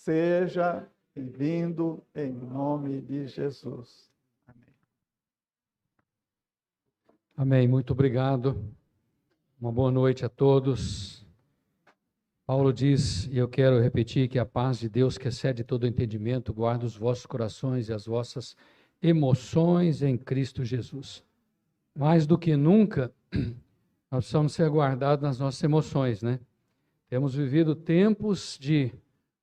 Seja bem-vindo em nome de Jesus. Amém. Amém. Muito obrigado. Uma boa noite a todos. Paulo diz, e eu quero repetir, que a paz de Deus, que excede todo entendimento, guarda os vossos corações e as vossas emoções em Cristo Jesus. Mais do que nunca, nós precisamos ser guardados nas nossas emoções, né? Temos vivido tempos de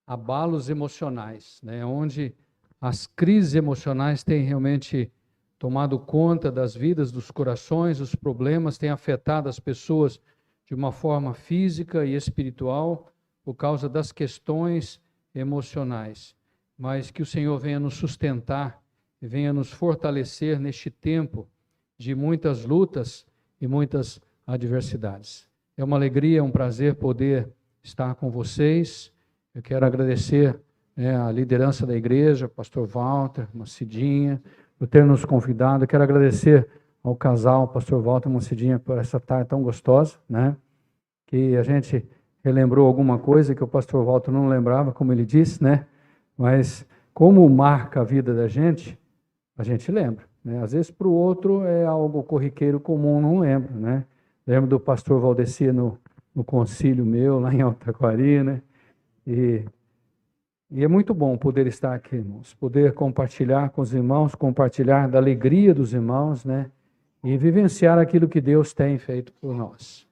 abalos emocionais, né? Onde as crises emocionais têm realmente tomado conta das vidas, dos corações, os problemas têm afetado as pessoas de uma forma física e espiritual por causa das questões emocionais. Mas que o Senhor venha nos sustentar e venha nos fortalecer neste tempo de muitas lutas e muitas adversidades. É uma alegria, é um prazer poder estar com vocês. Eu quero agradecer a liderança da igreja, pastor Walter, Mocidinha, por ter nos convidado. Eu quero agradecer ao casal, pastor Walter e Mocidinha, por essa tarde tão gostosa, né? Que a gente relembrou alguma coisa que o pastor Walter não lembrava, como ele disse, né? Mas como marca a vida da gente, a gente lembra, né? Às vezes para o outro é algo corriqueiro comum, não lembra, né? Lembro do pastor Valdeci no concílio meu, lá em Altaquari, né? E é muito bom poder estar aqui, irmãos, poder compartilhar com os irmãos, compartilhar da alegria dos irmãos, né? E vivenciar aquilo que Deus tem feito por nós.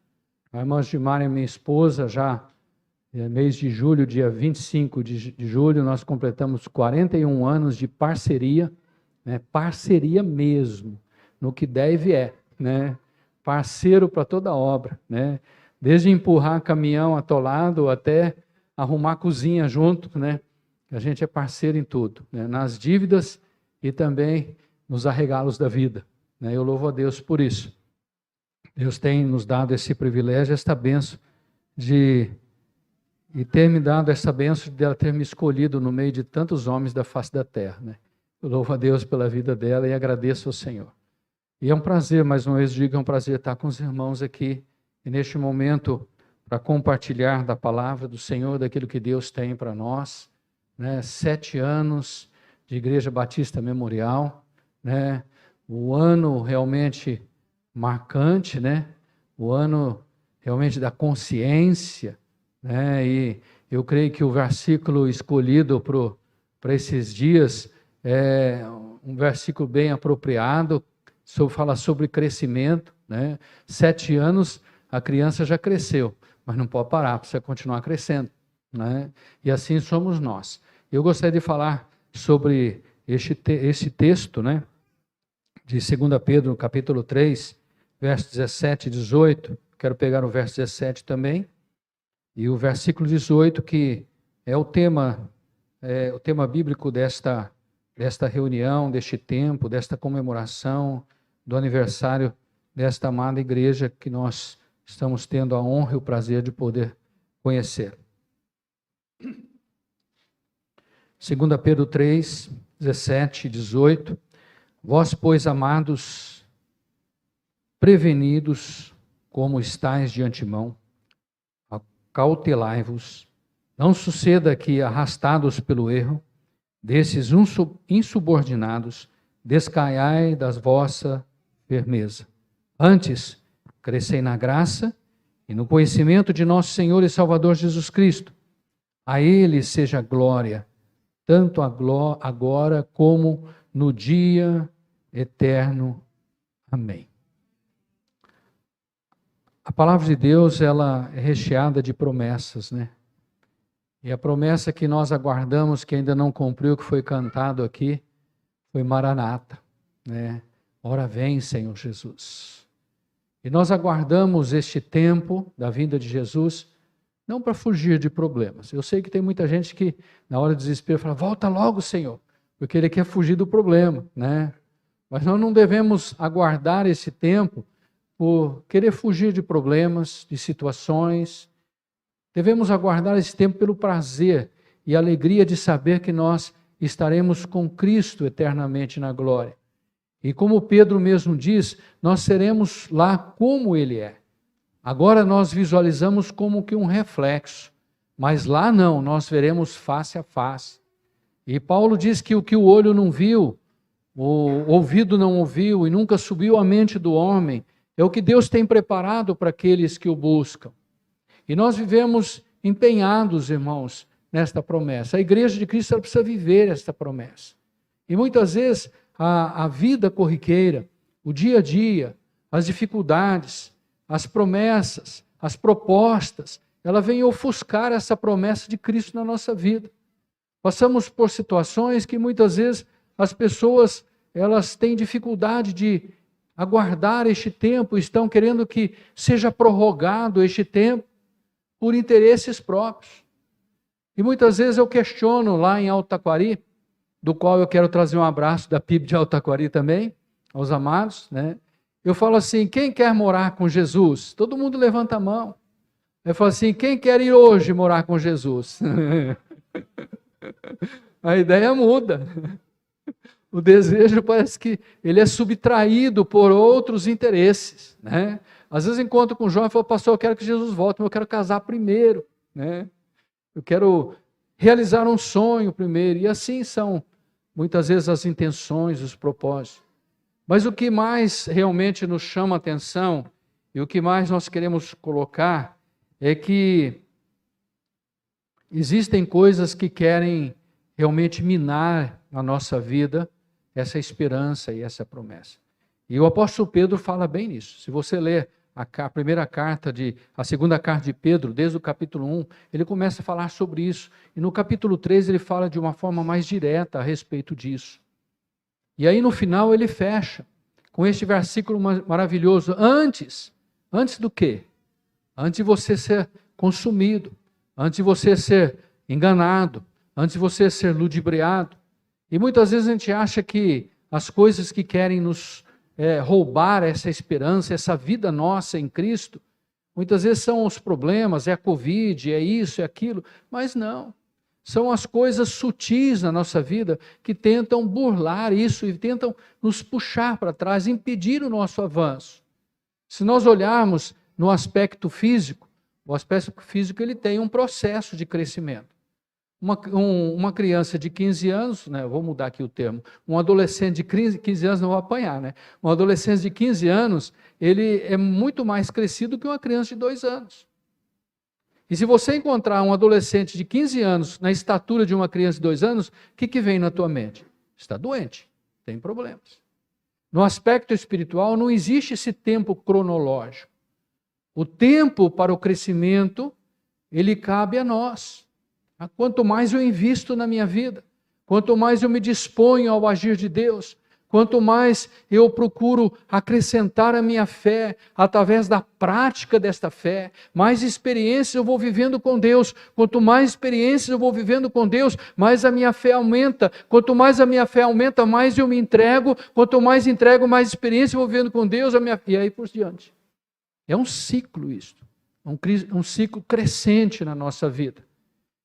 A irmã Gilmar, minha esposa, já mês de julho, dia 25 de julho, nós completamos 41 anos de parceria, né? Parceria mesmo, no que deve né? Parceiro para toda obra, né? Desde empurrar caminhão atolado até arrumar cozinha junto, né? A gente é parceiro em tudo, né? Nas dívidas e também nos arregalos da vida, né? Eu louvo a Deus por isso. Deus tem nos dado esse privilégio, esta bênção e ter me dado essa bênção de ela ter me escolhido no meio de tantos homens da face da terra, né? Eu louvo a Deus pela vida dela e agradeço ao Senhor. E é um prazer, mais uma vez digo, é um prazer estar com os irmãos aqui e neste momento para compartilhar da palavra do Senhor, daquilo que Deus tem para nós, né? 7 anos de Igreja Batista Memorial, né? O ano realmente marcante, né? O ano realmente da consciência, né? E eu creio que o versículo escolhido para esses dias é um versículo bem apropriado, fala sobre crescimento, né? 7 anos, a criança já cresceu, mas não pode parar, precisa continuar crescendo, né? E assim somos nós. Eu gostaria de falar sobre esse texto, né? De 2 Pedro, capítulo 3, versos 17 e 18. Quero pegar o verso 17 também. E o versículo 18, que é o tema bíblico desta reunião, deste tempo, desta comemoração, do aniversário desta amada igreja que nós estamos tendo a honra e o prazer de poder conhecer. 2 Pedro 3, 17 e 18. Vós, pois, amados, prevenidos como estáis de antemão, cautelai-vos, não suceda que, arrastados pelo erro desses insubordinados, descaiai da vossa firmeza. Antes, crescei na graça e no conhecimento de nosso Senhor e Salvador Jesus Cristo. A Ele seja glória, tanto agora como no dia eterno. Amém. A palavra de Deus, ela é recheada de promessas, né? E a promessa que nós aguardamos, que ainda não cumpriu, que foi cantado aqui, foi Maranata, né? Ora vem, Senhor Jesus. E nós aguardamos este tempo da vinda de Jesus, não para fugir de problemas. Eu sei que tem muita gente que, na hora do desespero, fala, volta logo, Senhor, porque Ele quer fugir do problema, né? Mas nós não devemos aguardar esse tempo por querer fugir de problemas, de situações. Devemos aguardar esse tempo pelo prazer e alegria de saber que nós estaremos com Cristo eternamente na glória. E como Pedro mesmo diz, nós seremos lá como Ele é. Agora nós visualizamos como que um reflexo, Mas lá não, nós veremos face a face. E Paulo diz que o olho não viu, o ouvido não ouviu e nunca subiu à mente do homem, é o que Deus tem preparado para aqueles que o buscam. E nós vivemos empenhados, irmãos, nesta promessa. A igreja de Cristo ela precisa viver esta promessa. E muitas vezes a vida corriqueira, o dia a dia, as dificuldades, as promessas, as propostas, ela vem ofuscar essa promessa de Cristo na nossa vida. Passamos por situações que muitas vezes as pessoas elas têm dificuldade de aguardar este tempo, estão querendo que seja prorrogado este tempo por interesses próprios. E muitas vezes eu questiono lá em Alto Taquari, do qual eu quero trazer um abraço da PIB de Alto Taquari também, aos amados, né? Eu falo assim, quem quer morar com Jesus? Todo mundo levanta a mão. Eu falo assim, quem quer ir hoje morar com Jesus? A ideia muda. O desejo parece que ele é subtraído por outros interesses, né? Às vezes encontro com o João e falo, pastor, eu quero que Jesus volte, mas eu quero casar primeiro, né? Eu quero realizar um sonho primeiro. E assim são muitas vezes as intenções, os propósitos. Mas o que mais realmente nos chama a atenção e o que mais nós queremos colocar é que existem coisas que querem realmente minar na nossa vida essa esperança e essa promessa. E o apóstolo Pedro fala bem nisso. Se você ler a segunda carta de Pedro, desde o capítulo 1, ele começa a falar sobre isso. E no capítulo 3 ele fala de uma forma mais direta a respeito disso. E aí no final ele fecha com este versículo maravilhoso. Antes do quê? Antes de você ser consumido, antes de você ser enganado, antes de você ser ludibriado. E muitas vezes a gente acha que as coisas que querem nos roubar essa esperança, essa vida nossa em Cristo, muitas vezes são os problemas, é a Covid, é isso, é aquilo, mas não. São as coisas sutis na nossa vida que tentam burlar isso e tentam nos puxar para trás, impedir o nosso avanço. Se nós olharmos no aspecto físico, o aspecto físico ele tem um processo de crescimento. Uma criança de 15 anos, né, vou mudar aqui o termo, um adolescente de 15 anos, não vou apanhar, né? Um adolescente de 15 anos, ele é muito mais crescido que uma criança de 2 anos. E se você encontrar um adolescente de 15 anos na estatura de uma criança de 2 anos, o que vem na tua mente? Está doente, tem problemas. No aspecto espiritual não existe esse tempo cronológico. O tempo para o crescimento, ele cabe a nós. Quanto mais eu invisto na minha vida, quanto mais eu me disponho ao agir de Deus, quanto mais eu procuro acrescentar a minha fé através da prática desta fé, mais experiências eu vou vivendo com Deus. Quanto mais experiências eu vou vivendo com Deus, mais a minha fé aumenta. Quanto mais a minha fé aumenta, mais eu me entrego. Quanto mais entrego, mais experiência eu vou vivendo com Deus. E aí por diante. É um ciclo isto. Um ciclo crescente na nossa vida.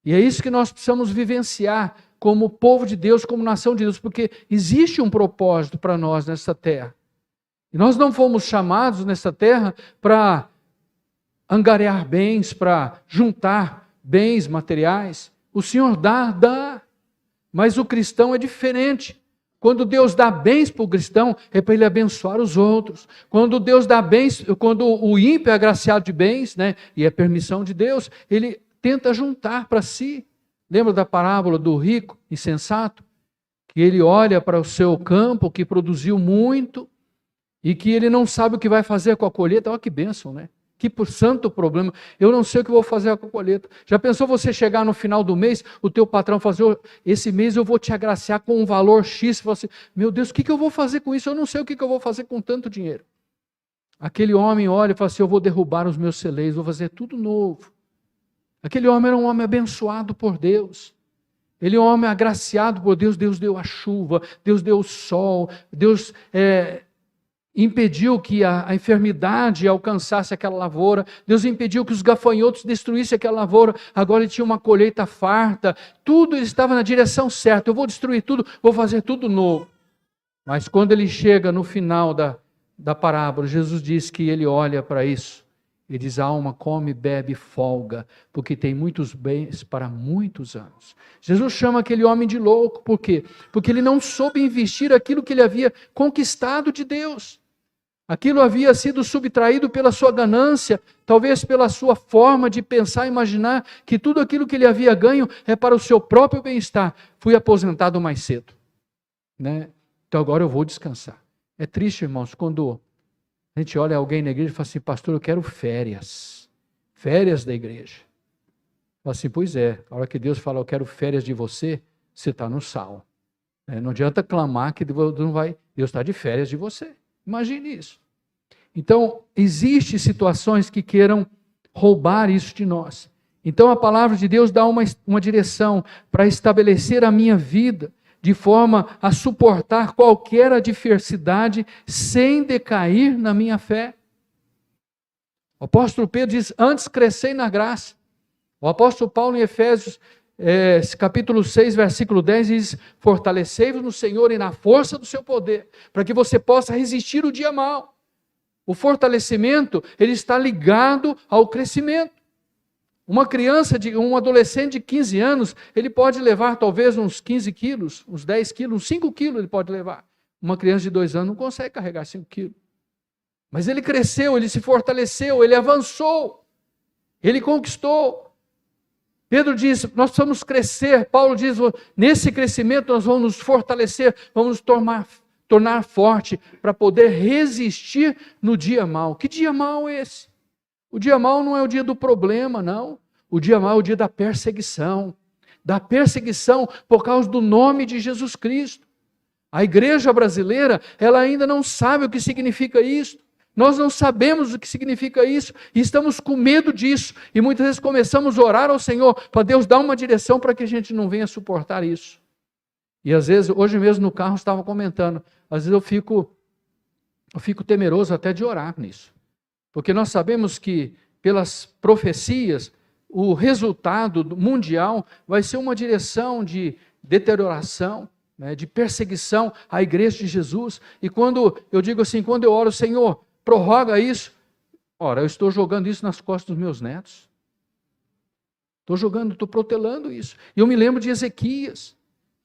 E é isso que nós precisamos vivenciar como povo de Deus, como nação de Deus, porque existe um propósito para nós nessa terra. E nós não fomos chamados nessa terra para angariar bens, para juntar bens materiais. O Senhor dá, mas o cristão é diferente. Quando Deus dá bens para o cristão, é para ele abençoar os outros. Quando Deus dá bens, quando o ímpio é agraciado de bens, né, e é permissão de Deus, ele tenta juntar para si. Lembra da parábola do rico insensato? Que ele olha para o seu campo que produziu muito e que ele não sabe o que vai fazer com a colheita. Olha que bênção, né? Que santo problema. Eu não sei o que vou fazer com a colheita. Já pensou você chegar no final do mês, o teu patrão fazer, esse mês eu vou te agraciar com um valor X. Você, meu Deus, o que eu vou fazer com isso? Eu não sei o que eu vou fazer com tanto dinheiro. Aquele homem olha e fala assim, eu vou derrubar os meus celeiros, vou fazer tudo novo. Aquele homem era um homem abençoado por Deus. Ele é um homem agraciado por Deus. Deus deu a chuva, Deus deu o sol, Deus impediu que a enfermidade alcançasse aquela lavoura, Deus impediu que os gafanhotos destruíssem aquela lavoura. Agora ele tinha uma colheita farta, tudo ele estava na direção certa. Eu vou destruir tudo, vou fazer tudo novo. Mas quando ele chega no final da parábola, Jesus diz que ele olha para isso Ele diz, a alma come, bebe, folga, porque tem muitos bens para muitos anos. Jesus chama aquele homem de louco, por quê? Porque ele não soube investir aquilo que ele havia conquistado de Deus. Aquilo havia sido subtraído pela sua ganância, talvez pela sua forma de pensar e imaginar que tudo aquilo que ele havia ganho é para o seu próprio bem-estar. Fui aposentado mais cedo, né? Então agora eu vou descansar. É triste, irmãos, quando a gente olha alguém na igreja e fala assim, pastor, eu quero férias da igreja. Fala assim, pois é, a hora que Deus fala, eu quero férias de você, você está no sal. Não adianta clamar que Deus não vai, Deus está de férias de você. Imagine isso. Então, existem situações que queiram roubar isso de nós. Então, a palavra de Deus dá uma direção para estabelecer a minha vida de forma a suportar qualquer adversidade sem decair na minha fé. O apóstolo Pedro diz, antes crescei na graça. O apóstolo Paulo em Efésios, capítulo 6, versículo 10, diz, fortalecei-vos no Senhor e na força do seu poder, para que você possa resistir o dia mau. O fortalecimento, ele está ligado ao crescimento. Uma criança, um adolescente de 15 anos, ele pode levar talvez uns 15 quilos, uns 10 quilos, uns 5 quilos ele pode levar. Uma criança de 2 anos não consegue carregar 5 quilos. Mas ele cresceu, ele se fortaleceu, ele avançou, ele conquistou. Pedro diz, nós precisamos crescer. Paulo diz, nesse crescimento nós vamos nos fortalecer, vamos nos tornar forte para poder resistir no dia mau. Que dia mau é esse? O dia mau não é o dia do problema, não. O dia mau é o dia da perseguição por causa do nome de Jesus Cristo. A igreja brasileira, ela ainda não sabe o que significa isso. Nós não sabemos o que significa isso e estamos com medo disso. E muitas vezes começamos a orar ao Senhor para Deus dar uma direção para que a gente não venha suportar isso. E às vezes, hoje mesmo no carro estava comentando, às vezes eu fico temeroso até de orar nisso. Porque nós sabemos que pelas profecias, o resultado mundial vai ser uma direção de deterioração, né, de perseguição à igreja de Jesus. E quando eu digo assim, quando eu oro, Senhor, prorroga isso. Ora, eu estou jogando isso nas costas dos meus netos. Estou protelando isso. E eu me lembro de Ezequias.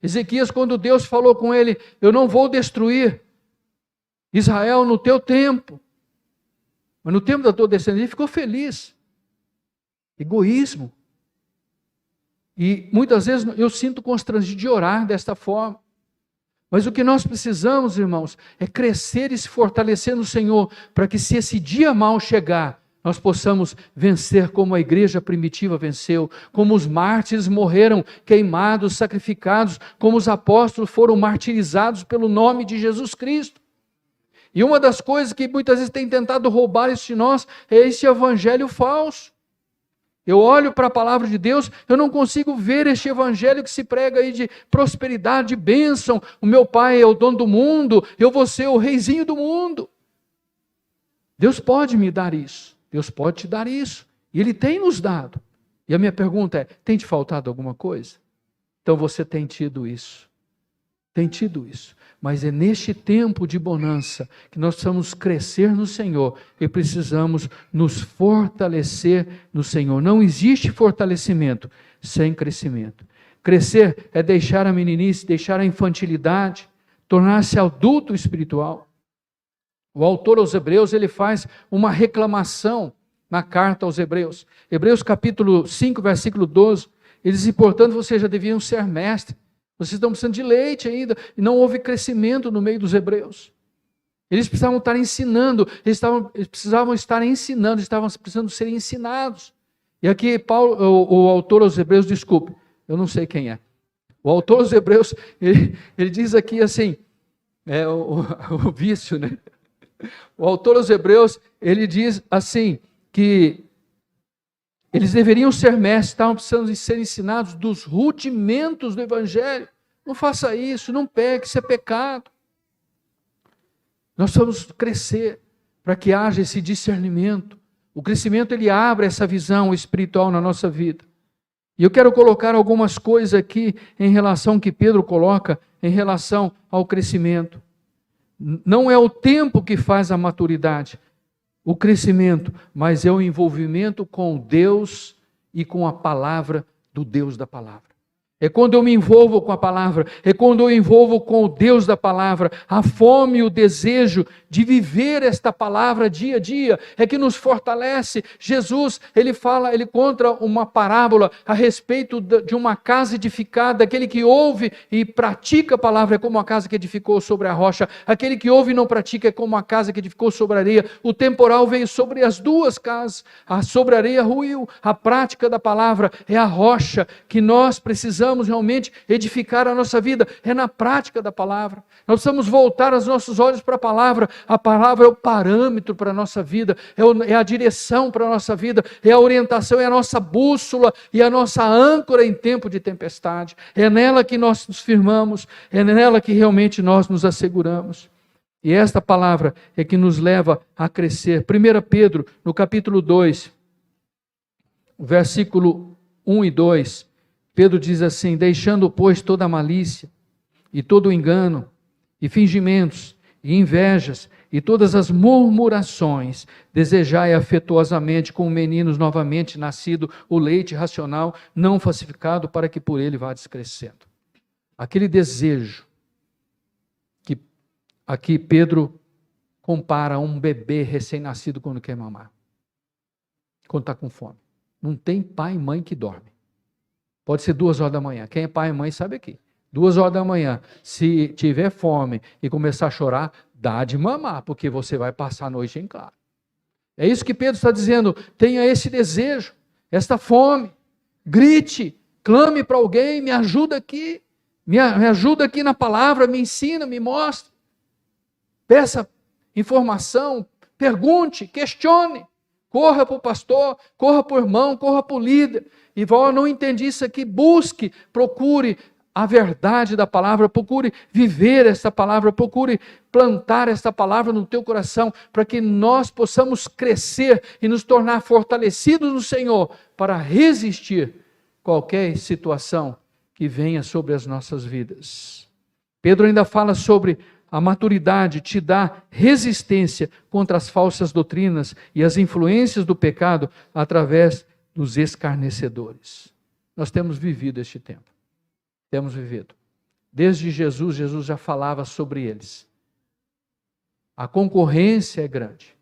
Ezequias, quando Deus falou com ele, eu não vou destruir Israel no teu tempo. Mas no tempo da tua descendência, ele ficou feliz. Egoísmo. E muitas vezes eu sinto constrangido de orar desta forma. Mas o que nós precisamos, irmãos, é crescer e se fortalecer no Senhor, para que se esse dia mau chegar, nós possamos vencer como a igreja primitiva venceu, como os mártires morreram queimados, sacrificados, como os apóstolos foram martirizados pelo nome de Jesus Cristo. E uma das coisas que muitas vezes tem tentado roubar isso de nós é esse evangelho falso. Eu olho para a palavra de Deus, eu não consigo ver este evangelho que se prega aí de prosperidade, de bênção. O meu pai é o dono do mundo, eu vou ser o reizinho do mundo. Deus pode me dar isso, Deus pode te dar isso, e Ele tem nos dado. E a minha pergunta é, tem te faltado alguma coisa? Então você tem tido isso, mas é neste tempo de bonança que nós precisamos crescer no Senhor e precisamos nos fortalecer no Senhor. Não existe fortalecimento sem crescimento. Crescer é deixar a meninice, deixar a infantilidade, tornar-se adulto espiritual. O autor aos Hebreus, ele faz uma reclamação na carta aos Hebreus. Hebreus capítulo 5, versículo 12, ele diz, portanto, vocês já deviam ser mestres. Vocês estão precisando de leite ainda, e não houve crescimento no meio dos hebreus. Eles precisavam estar ensinando, eles precisavam estar ensinando, estavam precisando ser ensinados. E aqui Paulo, o autor aos Hebreus, desculpe, eu não sei quem é. O autor aos Hebreus, ele diz aqui assim, o vício, né? O autor aos Hebreus, ele diz assim, que eles deveriam ser mestres, estavam precisando de ser ensinados dos rudimentos do Evangelho. Não faça isso, não peque, isso é pecado. Nós vamos crescer para que haja esse discernimento. O crescimento, ele abre essa visão espiritual na nossa vida. E eu quero colocar algumas coisas aqui em relação ao que Pedro coloca em relação ao crescimento. Não é o tempo que faz a maturidade, o crescimento, mas é o envolvimento com Deus e com a palavra do Deus da palavra. É quando eu me envolvo com a palavra, é quando eu envolvo com o Deus da palavra, a fome e o desejo de viver esta palavra dia a dia, é que nos fortalece. Jesus, ele conta uma parábola a respeito de uma casa edificada. Aquele que ouve e pratica a palavra é como a casa que edificou sobre a rocha, aquele que ouve e não pratica é como a casa que edificou sobre a areia. O temporal veio sobre as duas casas, sobre a areia ruiu. A prática da palavra é a rocha que nós precisamos realmente edificar a nossa vida, é na prática da palavra. Nós precisamos voltar os nossos olhos para a palavra é o parâmetro para a nossa vida, é a direção para a nossa vida, é a orientação, é a nossa bússola e a nossa âncora em tempo de tempestade. É nela que nós nos firmamos, é nela que realmente nós nos asseguramos. E esta palavra é que nos leva a crescer. 1 Pedro, no capítulo 2, versículo 1 e 2, Pedro diz assim: deixando, pois, toda a malícia, e todo o engano, e fingimentos, e invejas, e todas as murmurações, desejai afetuosamente como meninos novamente nascido o leite racional, não falsificado, para que por ele vá descrescendo. Aquele desejo que aqui Pedro compara a um bebê recém-nascido quando quer mamar, quando está com fome. Não tem pai e mãe que dorme. Pode ser 2 horas da manhã. Quem é pai e mãe sabe aqui. 2 horas da manhã, se tiver fome e começar a chorar, dá de mamar, porque você vai passar a noite em claro. É isso que Pedro está dizendo. Tenha esse desejo, esta fome. Grite, clame para alguém, me ajuda aqui. Me ajuda aqui na palavra, me ensina, me mostra. Peça informação, pergunte, questione. Corra para o pastor, corra para o irmão, corra para o líder. E não entendi isso aqui, busque, procure a verdade da palavra, procure viver essa palavra, procure plantar essa palavra no teu coração, para que nós possamos crescer e nos tornar fortalecidos no Senhor, para resistir qualquer situação que venha sobre as nossas vidas. Pedro ainda fala sobre a maturidade te dá resistência contra as falsas doutrinas e as influências do pecado através dos escarnecedores. Nós temos vivido este tempo. Temos vivido. Desde Jesus já falava sobre eles. A concorrência é grande.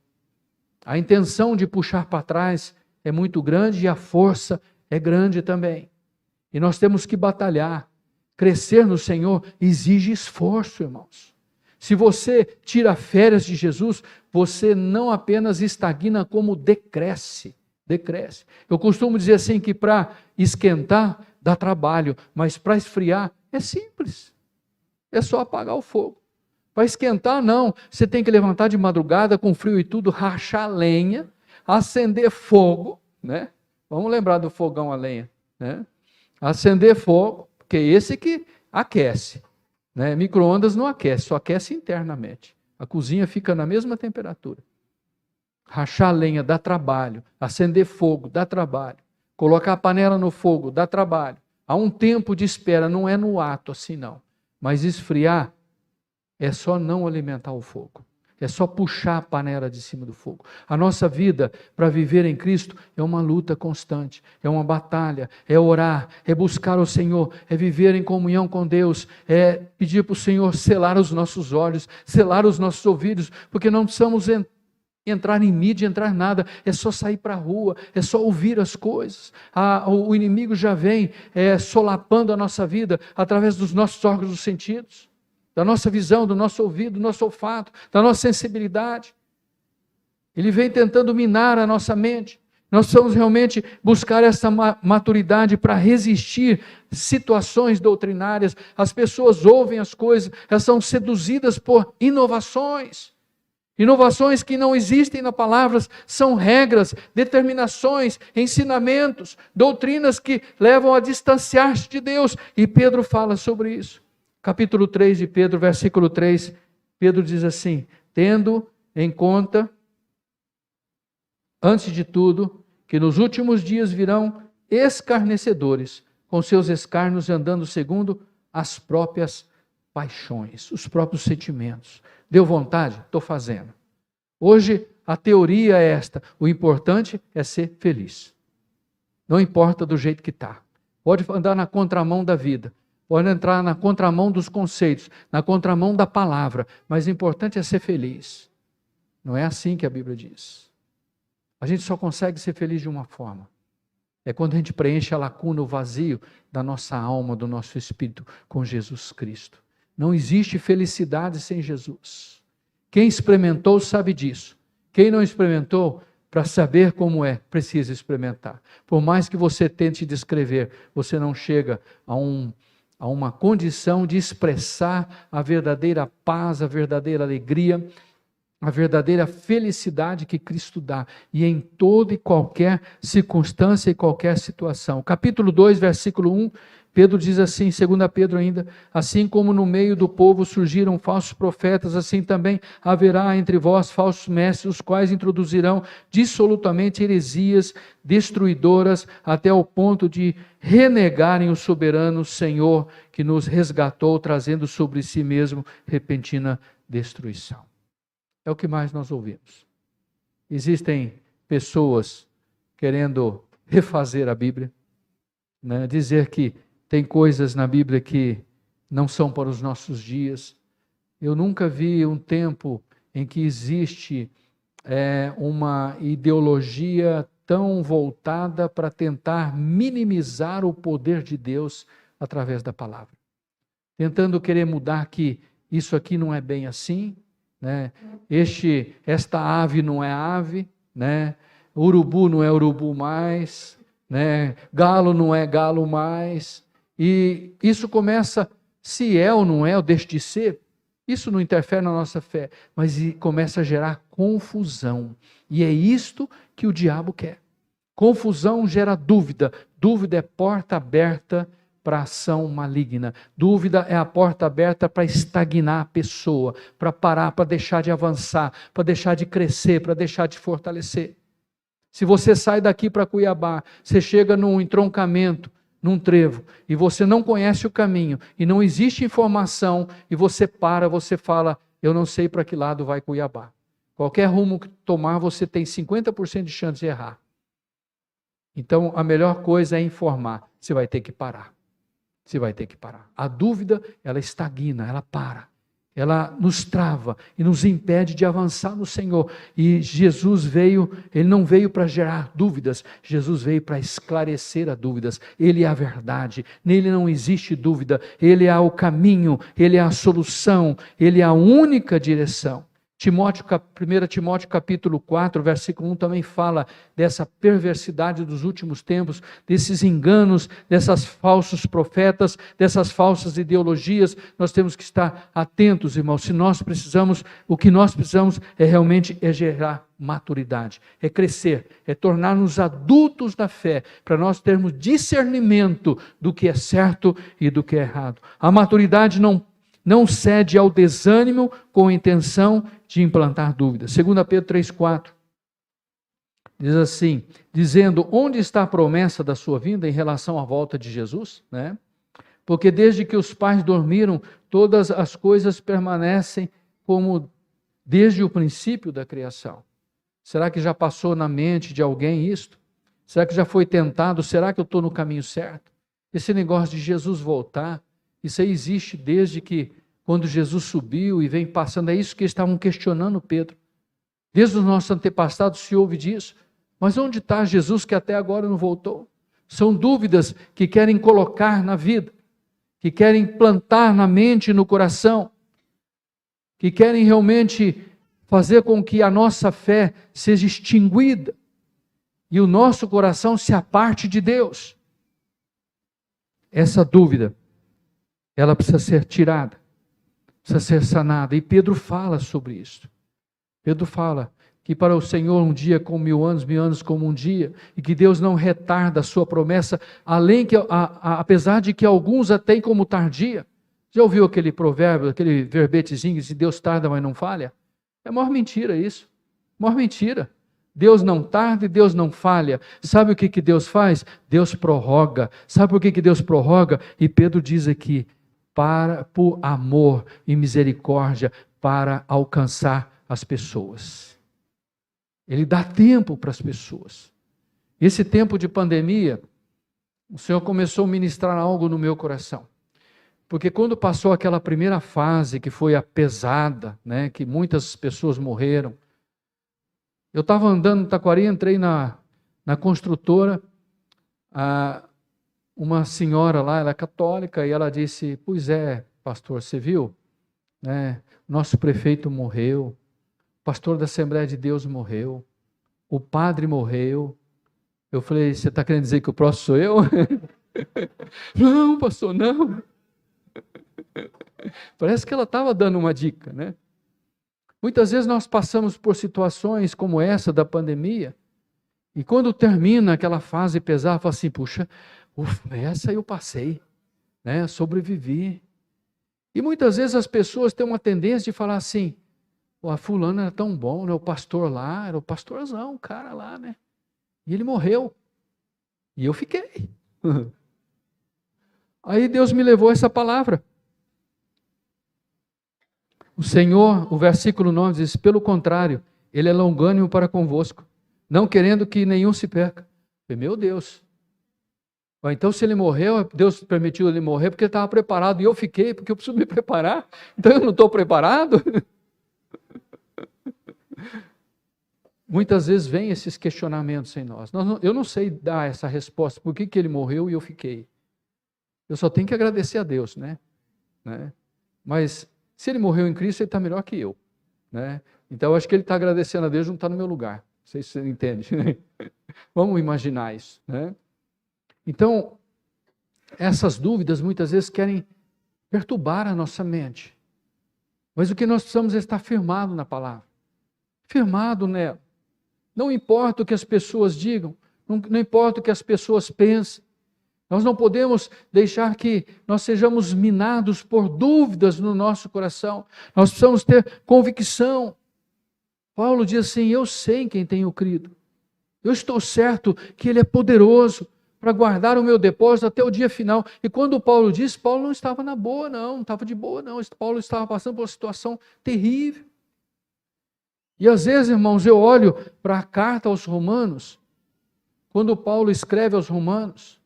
A intenção de puxar para trás é muito grande e a força é grande também. E nós temos que batalhar. Crescer no Senhor exige esforço, irmãos. Se você tira férias de Jesus, você não apenas estagna, como decresce. Eu costumo dizer assim que para esquentar dá trabalho, mas para esfriar é simples. É só apagar o fogo. Para esquentar não, você tem que levantar de madrugada com frio e tudo, rachar lenha, acender fogo, né? Vamos lembrar do fogão a lenha, né? Acender fogo, porque é esse que aquece. Né? Micro-ondas não aquece, só aquece internamente. A cozinha fica na mesma temperatura. Rachar lenha dá trabalho, acender fogo dá trabalho, colocar a panela no fogo dá trabalho. Há um tempo de espera, não é no ato assim não. Mas esfriar é só não alimentar o fogo. É só puxar a panela de cima do fogo. A nossa vida para viver em Cristo é uma luta constante, é uma batalha, é orar, é buscar o Senhor, é viver em comunhão com Deus, é pedir para o Senhor selar os nossos olhos, selar os nossos ouvidos, porque não precisamos entrar em mídia, entrar nada, é só sair para a rua, é só ouvir as coisas. O inimigo já vem solapando a nossa vida através dos nossos órgãos dos sentidos, da nossa visão, do nosso ouvido, do nosso olfato, da nossa sensibilidade. Ele vem tentando minar a nossa mente. Nós precisamos realmente buscar essa maturidade para resistir situações doutrinárias. As pessoas ouvem as coisas, elas são seduzidas por inovações. Inovações que não existem na palavra, são regras, determinações, ensinamentos, doutrinas que levam a distanciar-se de Deus. E Pedro fala sobre isso. Capítulo 3 de Pedro, versículo 3, Pedro diz assim: tendo em conta, antes de tudo, que nos últimos dias virão escarnecedores, com seus escárnios andando segundo as próprias paixões, os próprios sentimentos. Deu vontade? Estou fazendo. Hoje a teoria é esta: o importante é ser feliz. Não importa do jeito que está. Pode andar na contramão da vida, pode entrar na contramão dos conceitos, na contramão da palavra, mas o importante é ser feliz. Não é assim que a Bíblia diz. A gente só consegue ser feliz de uma forma. É quando a gente preenche a lacuna, o vazio da nossa alma, do nosso espírito com Jesus Cristo. Não existe felicidade sem Jesus. Quem experimentou sabe disso. Quem não experimentou, para saber como é, precisa experimentar. Por mais que você tente descrever, você não chega a uma condição de expressar a verdadeira paz, a verdadeira alegria, a verdadeira felicidade que Cristo dá, e em toda e qualquer circunstância e qualquer situação. Capítulo 2, versículo 1, Pedro diz assim, 2 Pedro ainda: assim como no meio do povo surgiram falsos profetas, assim também haverá entre vós falsos mestres, os quais introduzirão dissolutamente heresias destruidoras, até o ponto de renegarem o soberano Senhor que nos resgatou, trazendo sobre si mesmo repentina destruição. É o que mais nós ouvimos. Existem pessoas querendo refazer a Bíblia, né? Dizer que tem coisas na Bíblia que não são para os nossos dias. Eu nunca vi um tempo em que existe uma ideologia tão voltada para tentar minimizar o poder de Deus através da palavra. Tentando querer mudar que isso aqui não é bem assim, né? Esta ave não é ave, né? Urubu não é urubu mais, né? Galo não é galo mais, e isso começa, se é ou não é, ou deixa de ser, isso não interfere na nossa fé, mas começa a gerar confusão, e é isto que o diabo quer. Confusão gera dúvida, dúvida é porta aberta para a ação maligna. Dúvida é a porta aberta para estagnar a pessoa, para parar, para deixar de avançar, para deixar de crescer, para deixar de fortalecer. Se você sai daqui para Cuiabá, você chega num entroncamento, num trevo, e você não conhece o caminho, e não existe informação, e você para, você fala, eu não sei para que lado vai Cuiabá. Qualquer rumo que tomar, você tem 50% de chance de errar. Então, a melhor coisa é informar. Você vai ter que parar. Você vai ter que parar. A dúvida, ela estagna, ela para. Ela nos trava e nos impede de avançar no Senhor. E Jesus veio, Ele não veio para gerar dúvidas, Jesus veio para esclarecer as dúvidas. Ele é a verdade, nele não existe dúvida. Ele é o caminho, Ele é a solução, Ele é a única direção. 1 Timóteo capítulo 4, versículo 1 também fala dessa perversidade dos últimos tempos, desses enganos, dessas falsos profetas, dessas falsas ideologias. Nós temos que estar atentos, irmãos. O que nós precisamos realmente gerar maturidade, é crescer, é tornar-nos adultos da fé, para nós termos discernimento do que é certo e do que é errado. A maturidade não cede ao desânimo com a intenção de implantar dúvidas. 2 Pedro 3,4 diz assim, dizendo, onde está a promessa da sua vinda em relação à volta de Jesus? Né? Porque desde que os pais dormiram, todas as coisas permanecem como desde o princípio da criação. Será que já passou na mente de alguém isto? Será que já foi tentado? Será que eu estou no caminho certo? Esse negócio de Jesus voltar, isso aí existe desde que, quando Jesus subiu e vem passando, é isso que eles estavam questionando Pedro. Desde os nossos antepassados se ouve disso. Mas onde está Jesus que até agora não voltou? São dúvidas que querem colocar na vida, que querem plantar na mente e no coração, que querem realmente fazer com que a nossa fé seja extinguida e o nosso coração se aparte de Deus. Essa dúvida, ela precisa ser tirada, precisa ser sanada. E Pedro fala sobre isso. Pedro fala que para o Senhor um dia como 1000 anos como um dia, e que Deus não retarda a sua promessa, além que, apesar de que alguns a têm como tardia. Já ouviu aquele provérbio, aquele verbetezinho, que diz, Deus tarda, mas não falha? É a maior mentira isso, maior mentira. Deus não tarda e Deus não falha. Sabe o que Deus faz? Deus prorroga. Sabe por que Deus prorroga? E Pedro diz aqui, por amor e misericórdia, para alcançar as pessoas. Ele dá tempo para as pessoas. Esse tempo de pandemia, o Senhor começou a ministrar algo no meu coração. Porque quando passou aquela primeira fase, que foi a pesada, né, que muitas pessoas morreram, eu estava andando no Taquari, entrei na construtora, uma senhora lá, ela é católica, e ela disse, pois é, pastor, você viu? Né, nosso prefeito morreu, o pastor da Assembleia de Deus morreu, o padre morreu. Eu falei, você está querendo dizer que o próximo sou eu? Não, pastor, não. Parece que ela estava dando uma dica, né? Muitas vezes nós passamos por situações como essa da pandemia, e quando termina aquela fase pesada, fala assim, puxa, essa eu passei, né? Sobrevivi. E muitas vezes as pessoas têm uma tendência de falar assim, a fulano era tão bom, né? O pastor lá, era o pastorzão, o cara lá, né? E ele morreu. E eu fiquei. Aí Deus me levou essa palavra. O Senhor, o versículo 9 diz, pelo contrário, Ele é longânimo para convosco, não querendo que nenhum se perca. Eu falei, meu Deus. Então se ele morreu, Deus permitiu ele morrer porque ele estava preparado, e eu fiquei porque eu preciso me preparar. Então eu não estou preparado? Muitas vezes vem esses questionamentos em nós. Eu não sei dar essa resposta, por que ele morreu e eu fiquei. Eu só tenho que agradecer a Deus, né? Mas se ele morreu em Cristo, ele está melhor que eu, né? Então eu acho que ele está agradecendo a Deus, não está no meu lugar. Não sei se você entende. Vamos imaginar isso, né? Então, essas dúvidas muitas vezes querem perturbar a nossa mente. Mas o que nós precisamos é estar firmado na palavra. Firmado nela. Não importa o que as pessoas digam, não importa o que as pessoas pensem. Nós não podemos deixar que nós sejamos minados por dúvidas no nosso coração. Nós precisamos ter convicção. Paulo diz assim, eu sei em quem tenho crido. Eu estou certo que Ele é poderoso para guardar o meu depósito até o dia final. E quando Paulo disse, Paulo não estava na boa, não estava de boa, não. Paulo estava passando por uma situação terrível. E às vezes, irmãos, eu olho para a carta aos Romanos, quando Paulo escreve aos Romanos,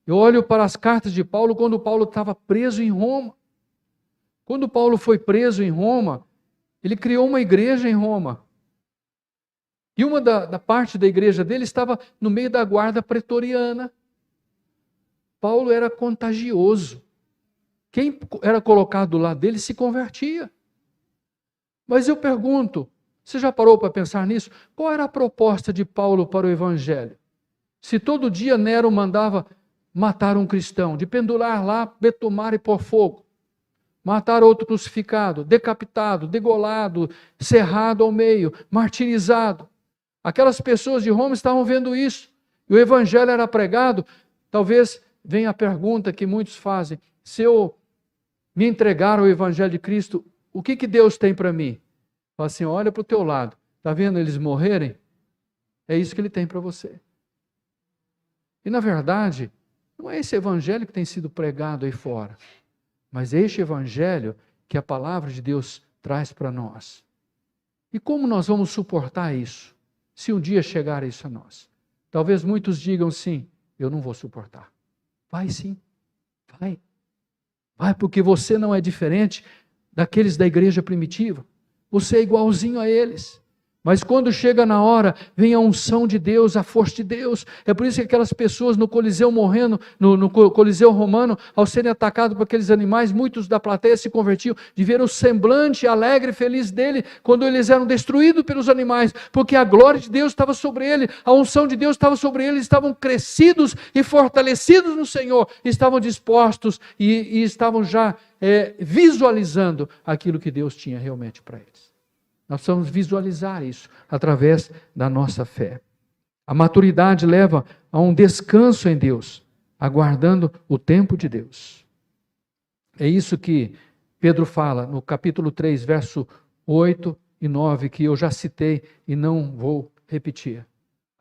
eu olho para as cartas de Paulo quando Paulo estava preso em Roma. Quando Paulo foi preso em Roma, ele criou uma igreja em Roma. E uma da parte da igreja dele estava no meio da guarda pretoriana. Paulo era contagioso. Quem era colocado do lado dele se convertia. Mas eu pergunto, você já parou para pensar nisso? Qual era a proposta de Paulo para o evangelho? Se todo dia Nero mandava matar um cristão, de pendurar lá, betumar e pôr fogo, matar outro crucificado, decapitado, degolado, cerrado ao meio, martirizado. Aquelas pessoas de Roma estavam vendo isso, e o evangelho era pregado. Talvez venha a pergunta que muitos fazem, se eu me entregar ao evangelho de Cristo, o que Deus tem para mim? Fala assim, olha para o teu lado, está vendo eles morrerem? É isso que Ele tem para você. E na verdade, não é esse evangelho que tem sido pregado aí fora, mas é este evangelho que a palavra de Deus traz para nós. E como nós vamos suportar isso, se um dia chegar isso a nós? Talvez muitos digam sim, eu não vou suportar. Vai sim, vai. Vai, porque você não é diferente daqueles da igreja primitiva. Você é igualzinho a eles. Mas quando chega na hora, vem a unção de Deus, a força de Deus. É por isso que aquelas pessoas no Coliseu morrendo, no Coliseu romano, ao serem atacados por aqueles animais, muitos da plateia se convertiam de ver o semblante alegre e feliz dele, quando eles eram destruídos pelos animais, porque a glória de Deus estava sobre ele, a unção de Deus estava sobre eles, estavam crescidos e fortalecidos no Senhor, estavam dispostos e estavam já visualizando aquilo que Deus tinha realmente para eles. Nós precisamos visualizar isso através da nossa fé. A maturidade leva a um descanso em Deus, aguardando o tempo de Deus. É isso que Pedro fala no capítulo 3, verso 8 e 9, que eu já citei e não vou repetir.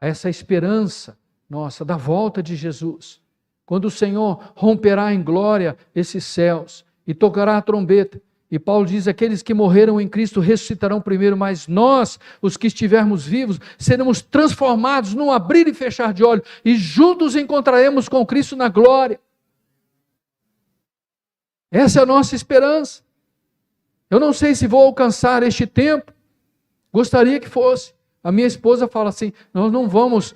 Essa esperança nossa da volta de Jesus, quando o Senhor romperá em glória esses céus e tocará a trombeta, E Paulo diz, aqueles que morreram em Cristo ressuscitarão primeiro, mas nós, os que estivermos vivos, seremos transformados num abrir e fechar de olhos, e juntos encontraremos com Cristo na glória. Essa é a nossa esperança. Eu não sei se vou alcançar este tempo, gostaria que fosse. A minha esposa fala assim, nós não vamos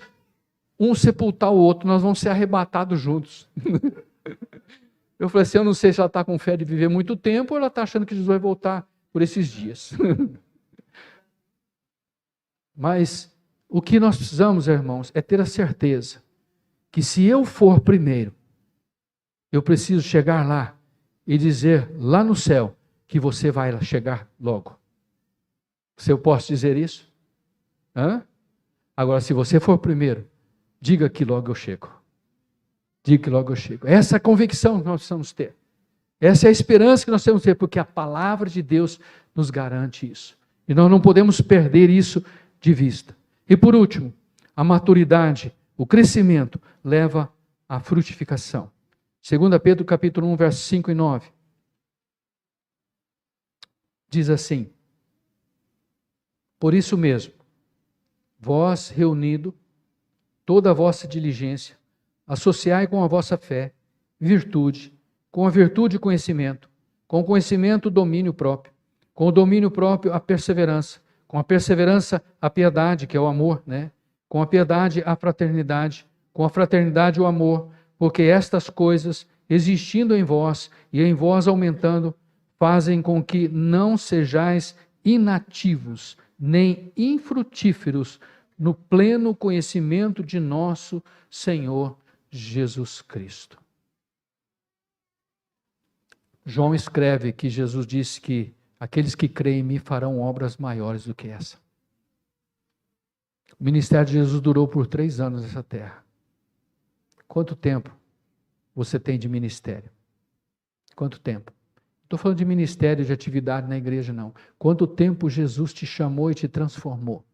um sepultar o outro, nós vamos ser arrebatados juntos. Eu falei assim, eu não sei se ela está com fé de viver muito tempo ou ela está achando que Jesus vai voltar por esses dias. Mas o que nós precisamos, irmãos, é ter a certeza que se eu for primeiro, eu preciso chegar lá e dizer lá no céu que você vai chegar logo. Se eu posso dizer isso? Agora, se você for primeiro, diga que logo eu chego. Diga que logo eu chego. Essa é a convicção que nós precisamos ter. Essa é a esperança que nós temos que ter, porque a palavra de Deus nos garante isso. E nós não podemos perder isso de vista. E por último, a maturidade, o crescimento, leva à frutificação. 2 Pedro capítulo 1, versos 5 e 9. Diz assim, por isso mesmo, vós reunido, toda a vossa diligência, associai com a vossa fé, virtude, com a virtude conhecimento, com o conhecimento domínio próprio, com o domínio próprio a perseverança, com a perseverança a piedade, que é o amor, né? Com a piedade a fraternidade, com a fraternidade o amor, porque estas coisas, existindo em vós e em vós aumentando, fazem com que não sejais inativos, nem infrutíferos no pleno conhecimento de nosso Senhor Jesus Cristo. João escreve que Jesus disse que aqueles que creem em mim farão obras maiores do que essa. O ministério de Jesus durou por 3 anos nessa terra. Quanto tempo você tem de ministério? Quanto tempo? Não estou falando de ministério, de atividade na igreja, não. Quanto tempo Jesus te chamou e te transformou?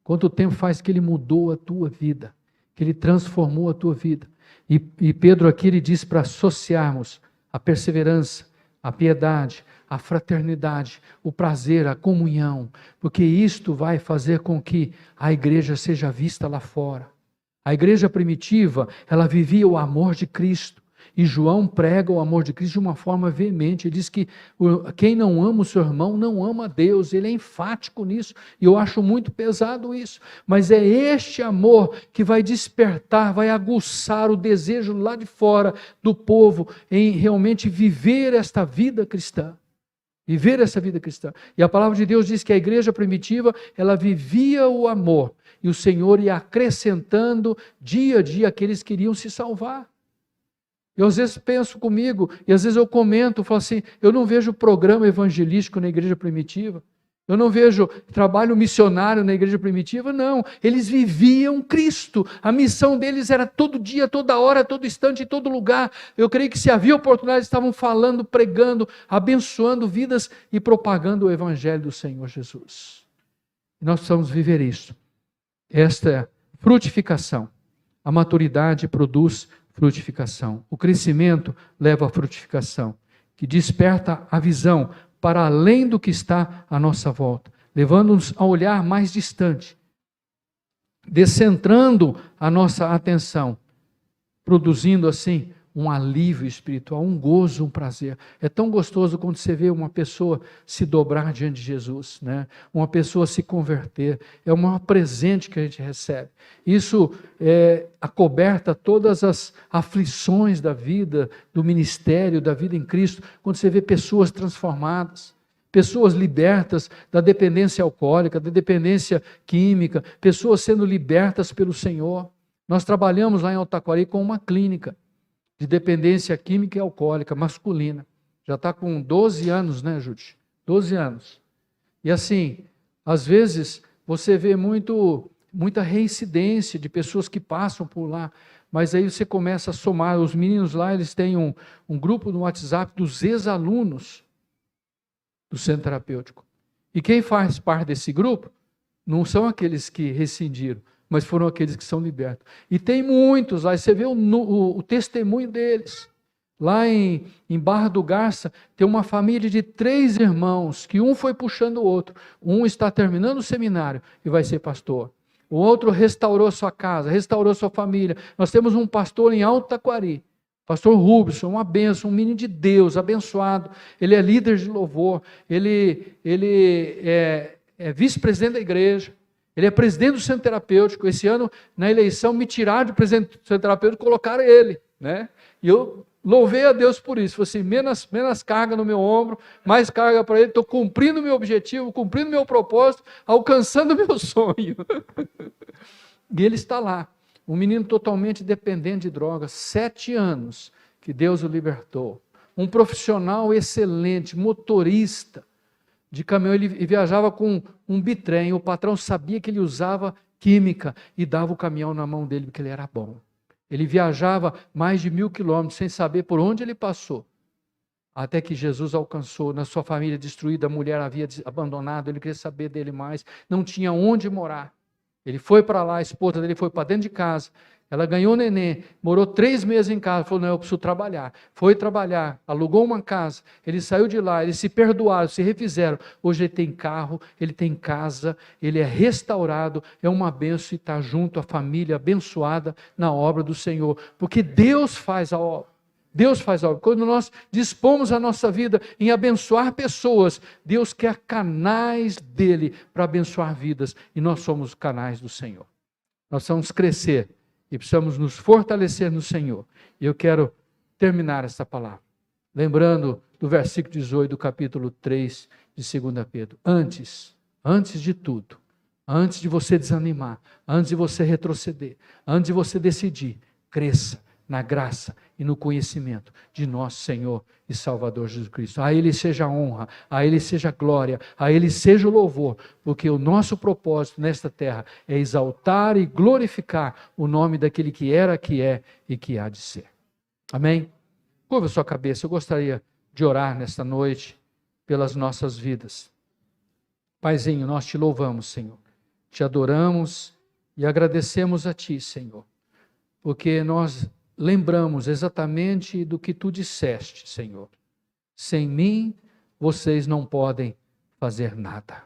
Quanto tempo faz que Ele mudou a tua vida? Que Ele transformou a tua vida? E Pedro aqui ele diz para associarmos a perseverança, a piedade, a fraternidade, o prazer, a comunhão, porque isto vai fazer com que a igreja seja vista lá fora. A igreja primitiva, ela vivia o amor de Cristo. E João prega o amor de Cristo de uma forma veemente. Ele diz que quem não ama o seu irmão não ama a Deus. Ele é enfático nisso. E eu acho muito pesado isso. Mas é este amor que vai despertar, vai aguçar o desejo lá de fora do povo em realmente viver esta vida cristã. Viver essa vida cristã. E a palavra de Deus diz que a igreja primitiva, ela vivia o amor. E o Senhor ia acrescentando dia a dia aqueles que queriam se salvar. Eu às vezes penso comigo, e às vezes eu comento, falo assim, eu não vejo programa evangelístico na igreja primitiva, eu não vejo trabalho missionário na igreja primitiva, não. Eles viviam Cristo, a missão deles era todo dia, toda hora, todo instante, em todo lugar. Eu creio que se havia oportunidade, estavam falando, pregando, abençoando vidas e propagando o evangelho do Senhor Jesus. Nós precisamos viver isso. Esta é a frutificação. A maturidade produz frutificação. O crescimento leva à frutificação, que desperta a visão para além do que está à nossa volta, levando-nos a olhar mais distante, descentrando a nossa atenção, produzindo assim um alívio espiritual, um gozo, um prazer. É tão gostoso quando você vê uma pessoa se dobrar diante de Jesus, uma pessoa se converter. É o maior presente que a gente recebe. Isso acoberta todas as aflições da vida, do ministério, da vida em Cristo, quando você vê pessoas transformadas, pessoas libertas da dependência alcoólica, da dependência química, pessoas sendo libertas pelo Senhor. Nós trabalhamos lá em Altaquari com uma clínica de dependência química e alcoólica masculina. Já está com 12 anos, né, Júdi? 12 anos. E assim, às vezes você vê muita reincidência de pessoas que passam por lá, mas aí você começa a somar. Os meninos lá, eles têm um grupo no WhatsApp dos ex-alunos do centro terapêutico. E quem faz parte desse grupo não são aqueles que rescindiram, mas foram aqueles que são libertos. E tem muitos lá, você vê o testemunho deles. Lá em Barra do Garça, tem uma família de 3 irmãos, que um foi puxando o outro. Um está terminando o seminário e vai ser pastor. O outro restaurou sua casa, restaurou sua família. Nós temos um pastor em Alto Taquari, pastor Rubson, uma bênção, um menino de Deus, abençoado. Ele é líder de louvor, ele é vice-presidente da igreja, ele é presidente do centro terapêutico. Esse ano, na eleição, me tiraram de presidente do centro terapêutico e colocaram ele, né? E eu louvei a Deus por isso. Falei assim, menos carga no meu ombro, mais carga para ele. Estou cumprindo o meu objetivo, cumprindo o meu propósito, alcançando o meu sonho. E ele está lá, um menino totalmente dependente de drogas, 7 anos que Deus o libertou. Um profissional excelente, motorista de caminhão. Ele viajava com um bitrem. O patrão sabia que ele usava química e dava o caminhão na mão dele, porque ele era bom. Ele viajava mais de 1.000 quilômetros sem saber por onde ele passou. Até que Jesus alcançou, na sua família destruída, a mulher havia abandonado, ele queria saber dele mais, não tinha onde morar. Ele foi para lá, a esposa dele foi para dentro de casa, ela ganhou neném, morou 3 meses em casa, falou, não, eu preciso trabalhar. Foi trabalhar, alugou uma casa, ele saiu de lá, eles se perdoaram, se refizeram. Hoje ele tem carro, ele tem casa, ele é restaurado, é uma bênção e está junto à família abençoada na obra do Senhor. Porque Deus faz a obra. Deus faz a obra. Quando nós dispomos a nossa vida em abençoar pessoas, Deus quer canais dele para abençoar vidas. E nós somos canais do Senhor. Nós vamos crescer e precisamos nos fortalecer no Senhor. E eu quero terminar essa palavra, lembrando do versículo 18 do capítulo 3 de 2 Pedro. Antes de tudo, antes de você desanimar, antes de você retroceder, antes de você decidir, cresça na graça e no conhecimento de nosso Senhor e Salvador Jesus Cristo. A Ele seja a honra, a Ele seja a glória, a Ele seja o louvor, porque o nosso propósito nesta terra é exaltar e glorificar o nome daquele que era, que é e que há de ser. Amém? Curva a sua cabeça, eu gostaria de orar nesta noite pelas nossas vidas. Paizinho, nós te louvamos, Senhor, te adoramos e agradecemos a Ti, Senhor, porque nós lembramos exatamente do que Tu disseste, Senhor. Sem mim, vocês não podem fazer nada.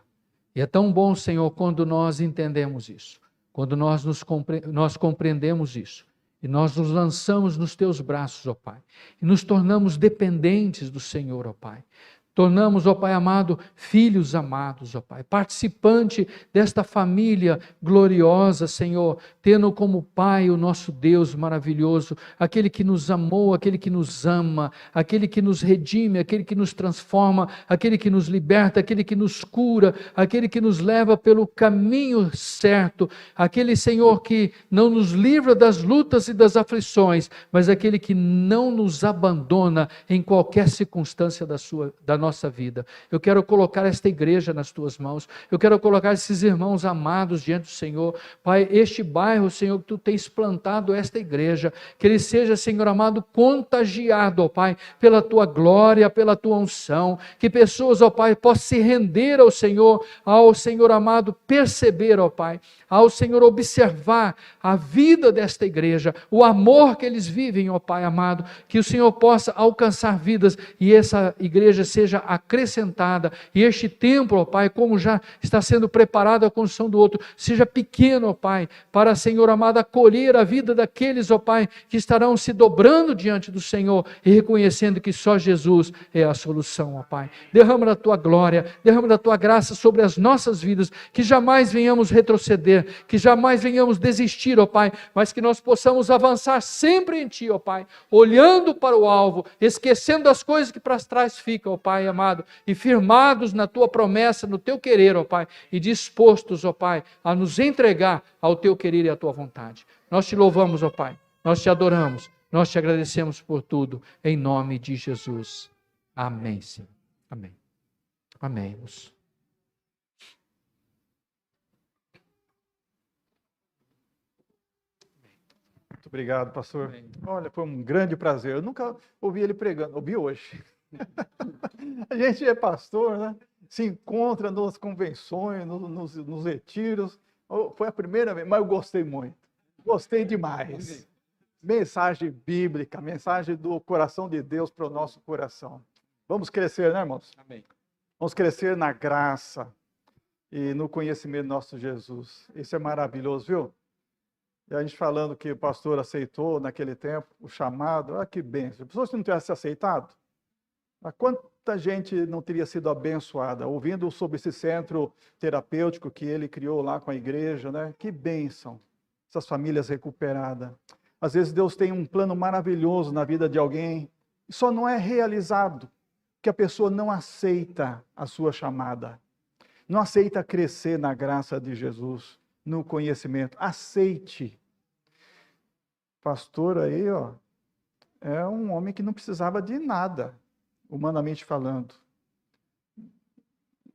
E é tão bom, Senhor, quando nós entendemos isso, quando nós compreendemos isso, e nós nos lançamos nos Teus braços, ó Pai, e nos tornamos dependentes do Senhor, ó Pai. Tornamos, ó Pai amado, filhos amados, ó Pai, participante desta família gloriosa, Senhor, tendo como Pai o nosso Deus maravilhoso, aquele que nos amou, aquele que nos ama, aquele que nos redime, aquele que nos transforma, aquele que nos liberta, aquele que nos cura, aquele que nos leva pelo caminho certo, aquele, Senhor, que não nos livra das lutas e das aflições, mas aquele que não nos abandona em qualquer circunstância da nossa vida. Eu quero colocar esta igreja nas Tuas mãos, eu quero colocar esses irmãos amados diante do Senhor, Pai, este bairro, Senhor, que Tu tens plantado esta igreja, que ele seja, Senhor amado, contagiado, ó Pai, pela Tua glória, pela Tua unção, que pessoas, ó Pai, possam se render ao Senhor amado, perceber, ó Pai, ao Senhor observar a vida desta igreja, o amor que eles vivem, ó Pai amado, que o Senhor possa alcançar vidas e essa igreja seja acrescentada, e este templo, ó Pai, como já está sendo preparado a construção do outro, seja pequeno, ó Pai, para, Senhor amado, acolher a vida daqueles, ó Pai, que estarão se dobrando diante do Senhor e reconhecendo que só Jesus é a solução, ó Pai. Derrama da Tua glória, derrama da Tua graça sobre as nossas vidas, que jamais venhamos retroceder, que jamais venhamos desistir, ó Pai, mas que nós possamos avançar sempre em Ti, ó Pai, olhando para o alvo, esquecendo as coisas que para trás ficam, ó Pai amado, e firmados na Tua promessa, no Teu querer, ó Pai, e dispostos, ó Pai, a nos entregar ao Teu querer e à Tua vontade. Nós Te louvamos, ó Pai, nós Te adoramos, nós Te agradecemos por tudo, em nome de Jesus. Amém, Senhor. Amém. Amém, irmãos. Muito obrigado, pastor. Amém. Olha, foi um grande prazer. Eu nunca ouvi ele pregando, ouvi hoje. A gente é pastor, né? Se encontra nas convenções, nos retiros. Foi a primeira vez, mas eu gostei muito. Gostei demais. mensagem bíblica, mensagem do coração de Deus para o nosso coração. Vamos crescer, né, irmãos? Amém. Vamos crescer na graça e no conhecimento do nosso Jesus. Isso é maravilhoso, viu? E a gente falando que o pastor aceitou naquele tempo o chamado, olha que bênção. Se não tivesse aceitado, quanta gente não teria sido abençoada, ouvindo sobre esse centro terapêutico que ele criou lá com a igreja, né? Que bênção, essas famílias recuperadas. Às vezes Deus tem um plano maravilhoso na vida de alguém, e só não é realizado, porque a pessoa não aceita a sua chamada, não aceita crescer na graça de Jesus, no conhecimento. Aceite. Pastor aí, ó, é um homem que não precisava de nada, humanamente falando.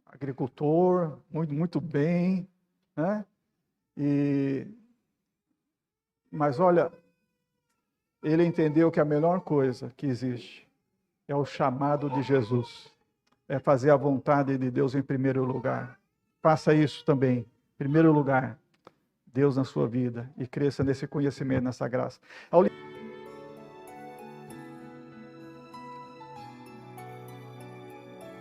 Agricultor, muito bem, né? Mas olha, ele entendeu que a melhor coisa que existe é o chamado de Jesus. É fazer a vontade de Deus em primeiro lugar. Faça isso também, em primeiro lugar. Deus na sua vida e cresça nesse conhecimento, nessa graça.